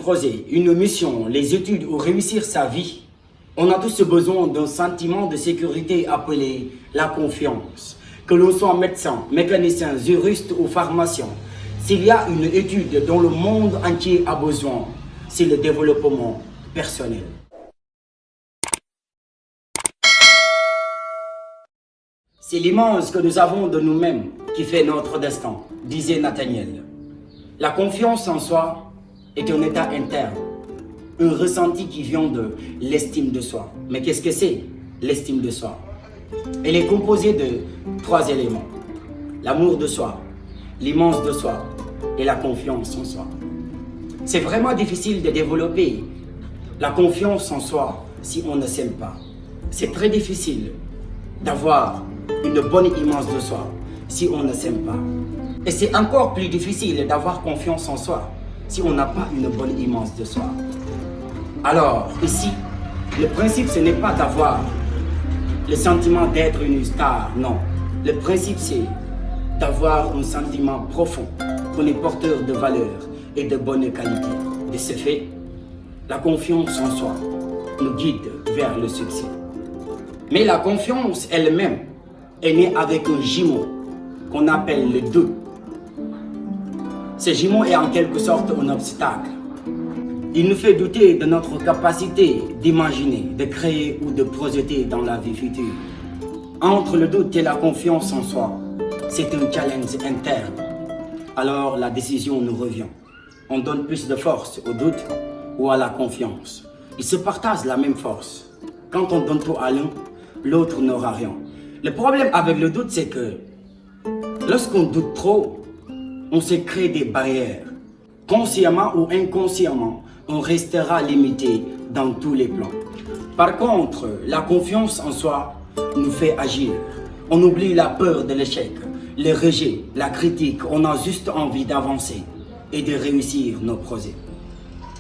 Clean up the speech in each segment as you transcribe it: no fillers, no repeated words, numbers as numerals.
projet, une mission, les études ou réussir sa vie, on a tous besoin d'un sentiment de sécurité appelé la confiance. Que l'on soit médecin, mécanicien, juriste ou pharmacien, s'il y a une étude dont le monde entier a besoin, c'est le développement personnel. C'est l'image que nous avons de nous-mêmes qui fait notre destin, disait Nathaniel. La confiance en soi est un état interne, un ressenti qui vient de l'estime de soi. Mais qu'est-ce que c'est l'estime de soi? Elle est composée de 3 éléments. L'amour de soi, l'image de soi et la confiance en soi. C'est vraiment difficile de développer la confiance en soi si on ne s'aime pas. C'est très difficile d'avoir une bonne image de soi si on ne s'aime pas. Et c'est encore plus difficile d'avoir confiance en soi si on n'a pas une bonne image de soi. Alors, ici, le principe, ce n'est pas d'avoir le sentiment d'être une star, non. Le principe, c'est d'avoir un sentiment profond qu'on est porteur de valeurs et de bonnes qualités. De ce fait, la confiance en soi nous guide vers le succès. Mais la confiance elle-même est née avec un jumeau qu'on appelle le doute. Ce jumeau est en quelque sorte un obstacle. Il nous fait douter de notre capacité d'imaginer, de créer ou de projeter dans la vie future. Entre le doute et la confiance en soi, c'est un challenge interne. Alors la décision nous revient. On donne plus de force au doute ou à la confiance. Ils se partagent la même force. Quand on donne tout à l'un, l'autre n'aura rien. Le problème avec le doute, c'est que lorsqu'on doute trop, on se crée des barrières. Consciemment ou inconsciemment, on restera limité dans tous les plans. Par contre, la confiance en soi nous fait agir. On oublie la peur de l'échec, le rejet, la critique. On a juste envie d'avancer et de réussir nos projets.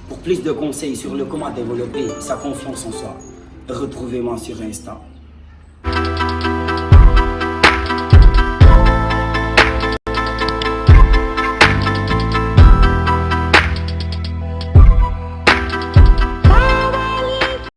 Pour plus de conseils sur le comment développer sa confiance en soi, retrouvez-moi sur Insta.